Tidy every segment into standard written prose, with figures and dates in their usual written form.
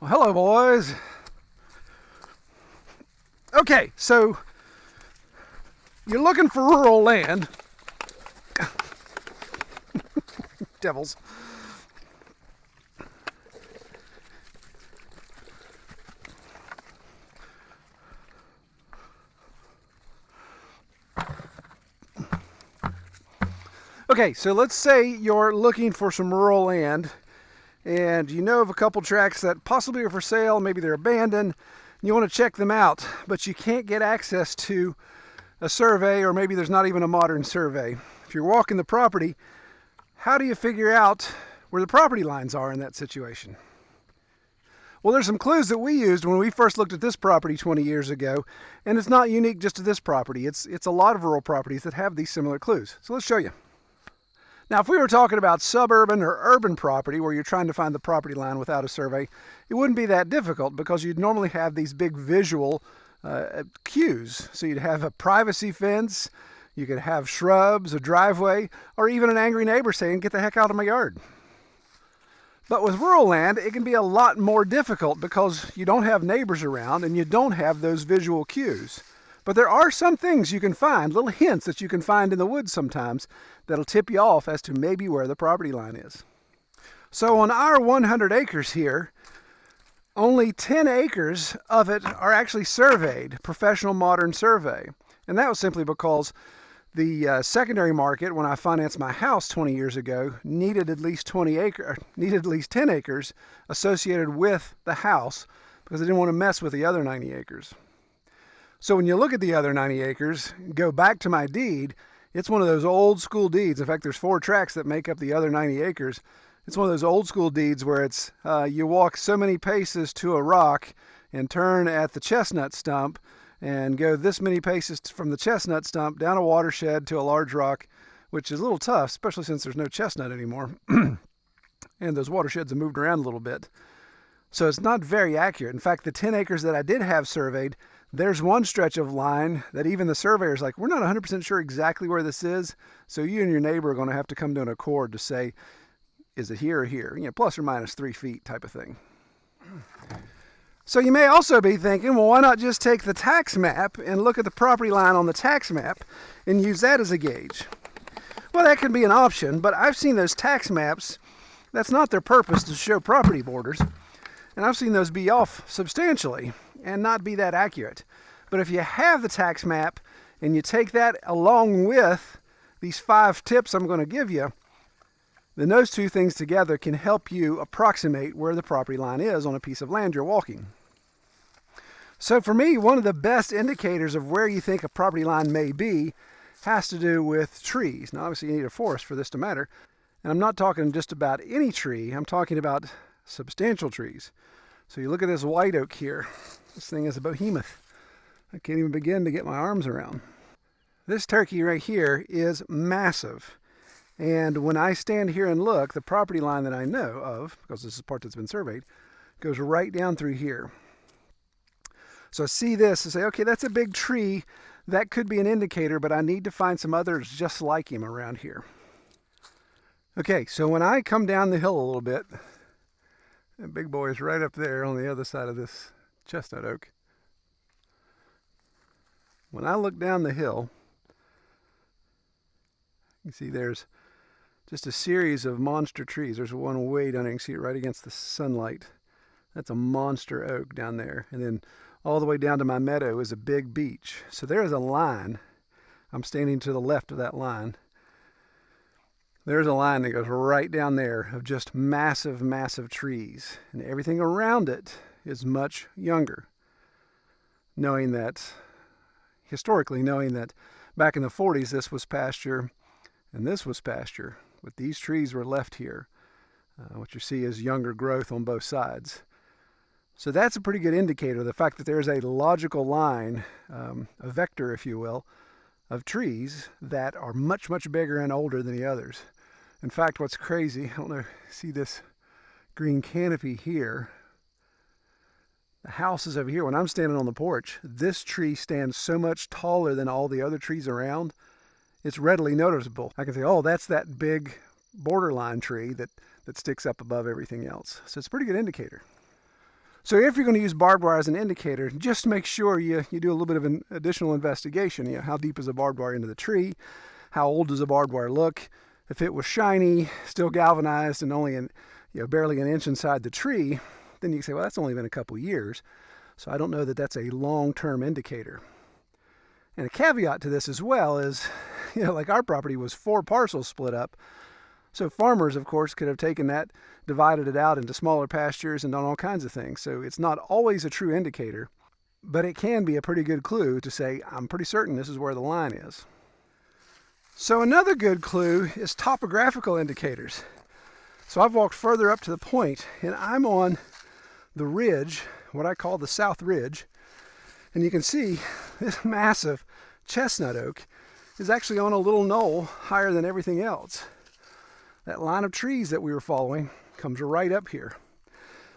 Well, hello, boys. Okay, so you're looking for rural land. Devils. Okay, so let's say you're looking for some rural land and you know of a couple tracts that possibly are for sale, maybe they're abandoned, and you want to check them out, but you can't get access to a survey, or maybe there's not even a modern survey. If you're walking the property, how do you figure out where the property lines are in that situation? Well, there's some clues that we used when we first looked at this property 20 years ago, and it's not unique just to this property. It's a lot of rural properties that have these similar clues. So let's show you. Now, if we were talking about suburban or urban property where you're trying to find the property line without a survey, it wouldn't be that difficult because you'd normally have these big visual cues. So you'd have a privacy fence, you could have shrubs, a driveway, or even an angry neighbor saying, "Get the heck out of my yard." But with rural land, it can be a lot more difficult because you don't have neighbors around and you don't have those visual cues. But there are some things you can find, little hints that you can find in the woods sometimes that'll tip you off as to maybe where the property line is. So on our 100 acres here, only 10 acres of it are actually surveyed, professional modern survey. And that was simply because the secondary market, when I financed my house 20 years ago, needed at least 10 acres associated with the house because I didn't want to mess with the other 90 acres. So when you look at the other 90 acres, go back to my deed, it's one of those old school deeds. In fact, there's 4 tracts that make up the other 90 acres. It's one of those old school deeds where it's you walk so many paces to a rock and turn at the chestnut stump and go this many paces from the chestnut stump down a watershed to a large rock, which is a little tough, especially since there's no chestnut anymore. And those watersheds have moved around a little bit. So it's not very accurate. In fact, the 10 acres that I did have surveyed, there's one stretch of line that even the surveyor's like, "We're not 100% sure exactly where this is, so you and your neighbor are going to have to come to an accord to say, is it here or here? Plus or minus 3 feet type of thing." So you may also be thinking, well, why not just take the tax map and look at the property line on the tax map and use that as a gauge? Well, that can be an option, but I've seen those tax maps, that's not their purpose, to show property borders. And I've seen those be off substantially and not be that accurate. But if you have the tax map and you take that along with these 5 tips I'm going to give you, then those 2 things together can help you approximate where the property line is on a piece of land you're walking. So for me, one of the best indicators of where you think a property line may be has to do with trees. Now, obviously you need a forest for this to matter. And I'm not talking just about any tree. I'm talking about substantial trees. So you look at this white oak here. This thing is a behemoth. I can't even begin to get my arms around. This turkey right here is massive. And when I stand here and look, the property line that I know of, because this is the part that's been surveyed, goes right down through here. So I see this and say, okay, that's a big tree. That could be an indicator, but I need to find some others just like him around here. Okay, so when I come down the hill a little bit, that big boy is right up there on the other side of this chestnut oak. When I look down the hill, you see there's just a series of monster trees. There's one way down there. You can see it right against the sunlight. That's a monster oak down there. And then all the way down to my meadow is a big beech. So there is a line. I'm standing to the left of that line. There's a line that goes right down there of just massive, massive trees. And everything around it is much younger. Historically knowing that back in the 40s this was pasture and this was pasture. But these trees were left here. What you see is younger growth on both sides. So that's a pretty good indicator, the fact that there's a logical line, a vector, if you will, of trees that are much, much bigger and older than the others. In fact, what's crazy, I don't know, see this green canopy here. The house is over here. When I'm standing on the porch, this tree stands so much taller than all the other trees around, it's readily noticeable. I can say, oh, that's that big borderline tree that sticks up above everything else. So it's a pretty good indicator. So if you're going to use barbed wire as an indicator, just make sure you do a little bit of an additional investigation. You know, how deep is the barbed wire into the tree? How old does the barbed wire look? If it was shiny, still galvanized, and only barely an inch inside the tree, then you can say, well, that's only been a couple years. So I don't know that that's a long-term indicator. And a caveat to this as well is, like our property was 4 parcels split up. So farmers, of course, could have taken that, divided it out into smaller pastures and done all kinds of things. So it's not always a true indicator, but it can be a pretty good clue to say, I'm pretty certain this is where the line is. So another good clue is topographical indicators. So I've walked further up to the point, and I'm on the ridge, what I call the South Ridge. And you can see this massive chestnut oak is actually on a little knoll higher than everything else. That line of trees that we were following comes right up here.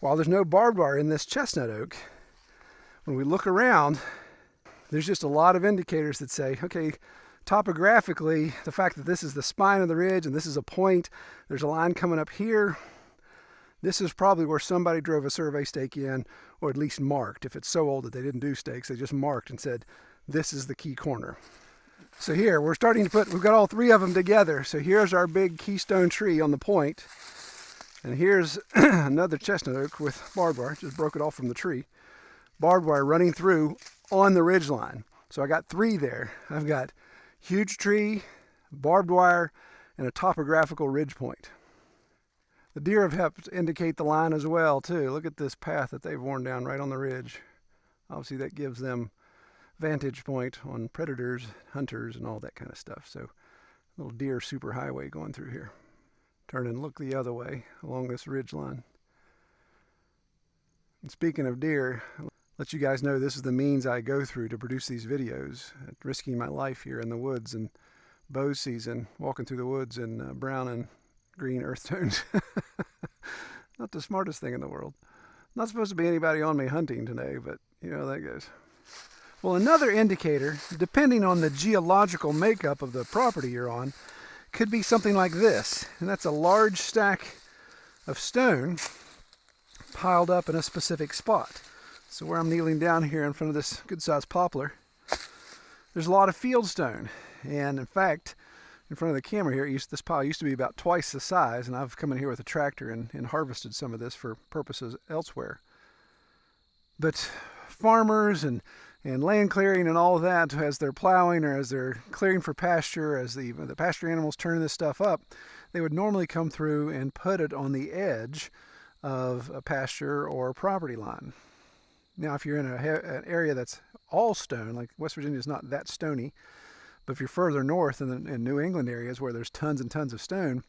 While there's no barbed wire in this chestnut oak, when we look around, there's just a lot of indicators that say, okay, topographically, the fact that this is the spine of the ridge and this is a point, there's a line coming up here, this is probably where somebody drove a survey stake in, or at least marked. If it's so old that they didn't do stakes, they just marked and said, this is the key corner. So here, we're starting to we've got all 3 of them together. So here's our big keystone tree on the point. And here's another chestnut oak with barbed wire, just broke it off from the tree. Barbed wire running through on the ridge line. So I got 3 there. I've got huge tree, barbed wire, and a topographical ridge point. The deer have helped indicate the line as well, too. Look at this path that they've worn down right on the ridge. Obviously, that gives them vantage point on predators, hunters, and all that kind of stuff. So, little deer superhighway going through here. Turn and look the other way along this ridge line. And speaking of deer, I'll let you guys know this is the means I go through to produce these videos, risking my life here in the woods in bow season, walking through the woods in brown and green earth tones. Not the smartest thing in the world. Not supposed to be anybody on me hunting today, but you know how that goes. Well, another indicator, depending on the geological makeup of the property you're on, could be something like this. And that's a large stack of stone piled up in a specific spot. So where I'm kneeling down here in front of this good-sized poplar, there's a lot of field stone. And in fact, in front of the camera here, this pile used to be about twice the size, and I've come in here with a tractor and harvested some of this for purposes elsewhere. But farmers and land clearing and all of that, as they're plowing or as they're clearing for pasture, as the pasture animals turn this stuff up, they would normally come through and put it on the edge of a pasture or property line. Now, if you're in an area that's all stone, like West Virginia is not that stony, but if you're further north in New England areas where there's tons and tons of stone,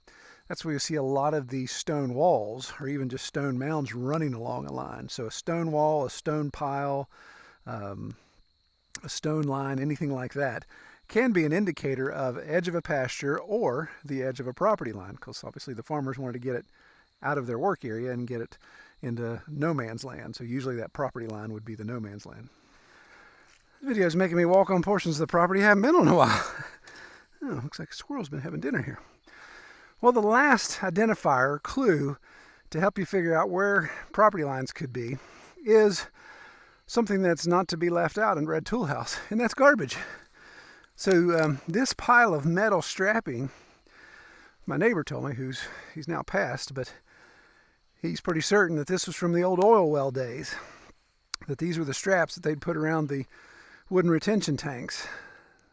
that's where you see a lot of these stone walls or even just stone mounds running along a line. So a stone wall, a stone pile, a stone line, anything like that can be an indicator of edge of a pasture or the edge of a property line, because obviously the farmers wanted to get it out of their work area and get it into no man's land. So usually that property line would be the no man's land. This video is making me walk on portions of the property I haven't been on in a while. Oh, looks like a squirrel's been having dinner here. Well, the last identifier, clue, to help you figure out where property lines could be is something that's not to be left out in Red Tool House, and that's garbage. So this pile of metal strapping, my neighbor told me, he's now passed, but he's pretty certain that this was from the old oil well days, that these were the straps that they'd put around the wooden retention tanks,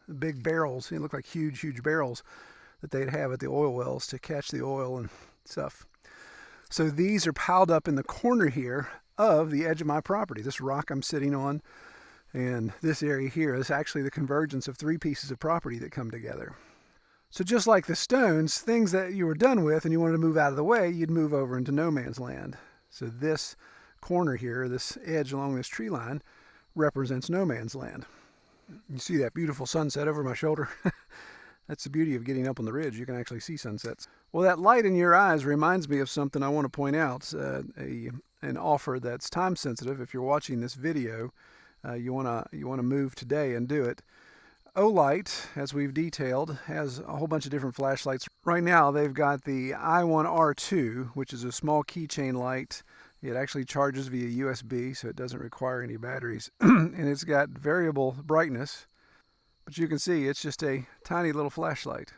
the big barrels. They look like huge, huge barrels that they'd have at the oil wells to catch the oil and stuff. So these are piled up in the corner here of the edge of my property. This rock I'm sitting on and this area here is actually the convergence of 3 pieces of property that come together. So just like the stones, things that you were done with and you wanted to move out of the way, you'd move over into no man's land. So this corner here, this edge along this tree line, represents no man's land. You see that beautiful sunset over my shoulder? That's the beauty of getting up on the ridge. You can actually see sunsets. Well, that light in your eyes reminds me of something I want to point out, an offer that's time sensitive. If you're watching this video, you want to move today and do it. Olight, as we've detailed, has a whole bunch of different flashlights. Right now, they've got the I1R2, which is a small keychain light. It actually charges via USB, so it doesn't require any batteries. And it's got variable brightness, but you can see it's just a tiny little flashlight.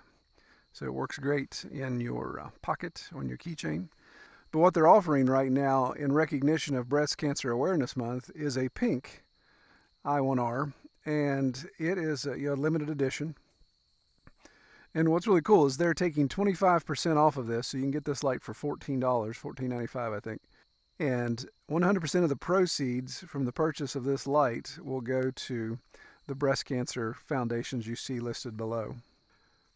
So it works great in your pocket, on your keychain. But what they're offering right now in recognition of Breast Cancer Awareness Month is a pink I1R, and it is a limited edition. And what's really cool is they're taking 25% off of this, so you can get this light for $14, $14.95 I think. And 100% of the proceeds from the purchase of this light will go to the breast cancer foundations you see listed below.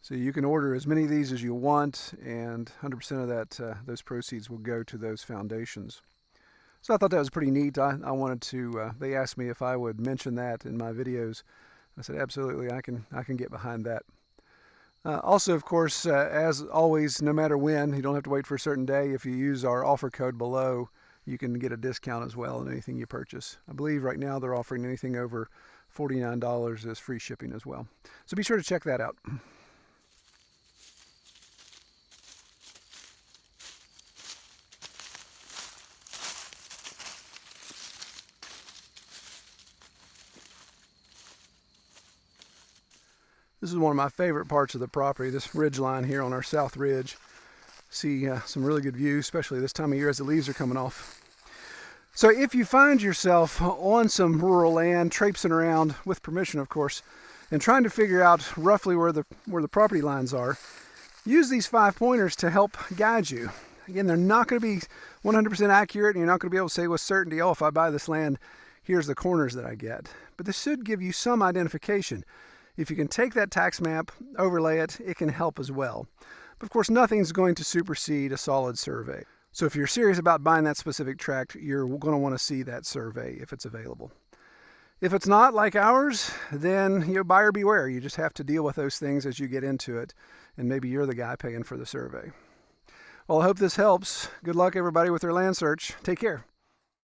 So you can order as many of these as you want, and 100% of that those proceeds will go to those foundations. So I thought that was pretty neat. I wanted to, they asked me if I would mention that in my videos. I said, absolutely, I can get behind that. Also, of course, as always, no matter when, you don't have to wait for a certain day. If you use our offer code below, you can get a discount as well on anything you purchase. I believe right now they're offering anything over $49 as free shipping as well. So be sure to check that out. This is one of my favorite parts of the property, this ridge line here on our south ridge. See some really good views, especially this time of year as the leaves are coming off. So if you find yourself on some rural land, traipsing around, with permission of course, and trying to figure out roughly where the property lines are, use these 5 pointers to help guide you. Again, they're not going to be 100% accurate, and you're not going to be able to say with certainty, oh, if I buy this land, here's the corners that I get. But this should give you some identification. If you can take that tax map, overlay it, it can help as well. But of course, nothing's going to supersede a solid survey. So if you're serious about buying that specific tract, you're going to want to see that survey if it's available. If it's not like ours, then buyer beware. You just have to deal with those things as you get into it, and maybe you're the guy paying for the survey. Well, I hope this helps. Good luck everybody with their land search. Take care.